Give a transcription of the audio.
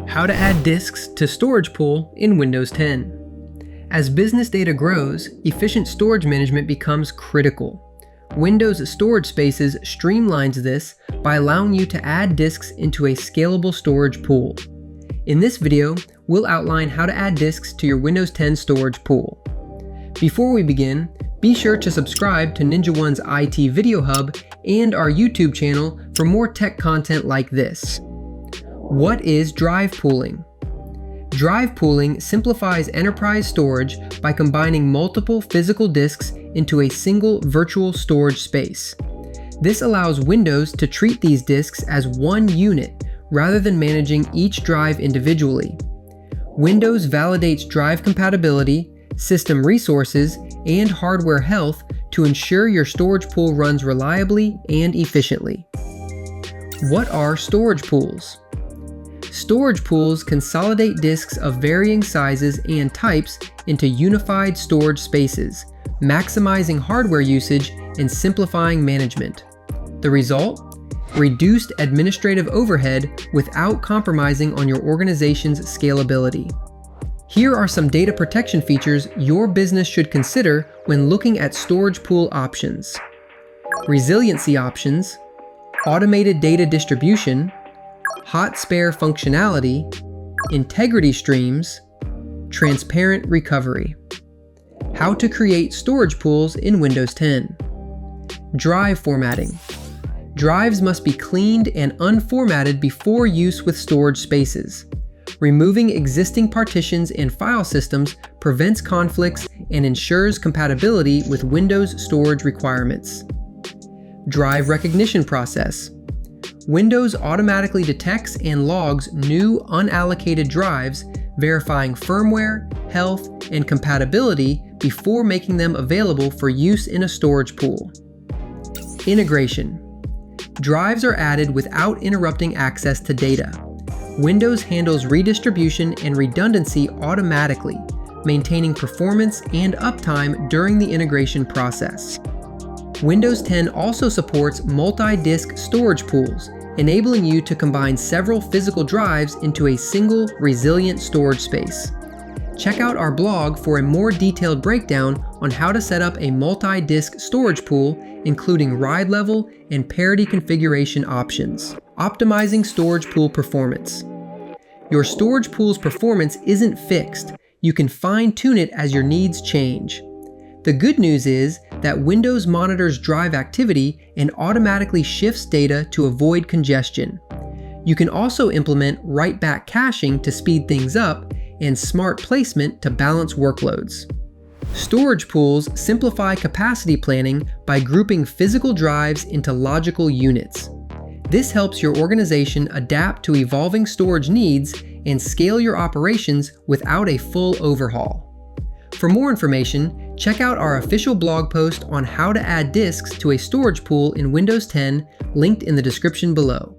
How to add disks to storage pool in Windows 10. As business data grows, efficient storage management becomes critical. Windows Storage Spaces streamlines this by allowing you to add disks into a scalable storage pool. In this video, we'll outline how to add disks to your Windows 10 storage pool. Before we begin, be sure to subscribe to NinjaOne's IT Video Hub and our YouTube channel for more tech content like this. What is drive pooling? Drive pooling simplifies enterprise storage by combining multiple physical disks into a single virtual storage space. This allows Windows to treat these disks as one unit rather than managing each drive individually. Windows validates drive compatibility, system resources, and hardware health to ensure your storage pool runs reliably and efficiently. What are storage pools? Storage pools consolidate disks of varying sizes and types into unified storage spaces, maximizing hardware usage and simplifying management. The result? Reduced administrative overhead without compromising on your organization's scalability. Here are some data protection features your business should consider when looking at storage pool options. Resiliency options, automated data distribution, hot spare functionality, integrity streams, transparent recovery. How to create storage pools in Windows 10. Drive formatting. Drives must be cleaned and unformatted before use with storage spaces. Removing existing partitions and file systems prevents conflicts and ensures compatibility with Windows storage requirements. Drive recognition process. Windows automatically detects and logs new unallocated drives, verifying firmware, health, and compatibility before making them available for use in a storage pool. Integration. Drives are added without interrupting access to data. Windows handles redistribution and redundancy automatically, maintaining performance and uptime during the integration process. Windows 10 also supports multi-disk storage pools, enabling you to combine several physical drives into a single resilient storage space. Check out our blog for a more detailed breakdown on how to set up a multi-disk storage pool, including RAID level and parity configuration options. Optimizing storage pool performance. Your storage pool's performance isn't fixed. You can fine-tune it as your needs change. The good news is that Windows monitors drive activity and automatically shifts data to avoid congestion. You can also implement write-back caching to speed things up and smart placement to balance workloads. Storage pools simplify capacity planning by grouping physical drives into logical units. This helps your organization adapt to evolving storage needs and scale your operations without a full overhaul. For more information, check out our official blog post on how to add disks to a storage pool in Windows 10, linked in the description below.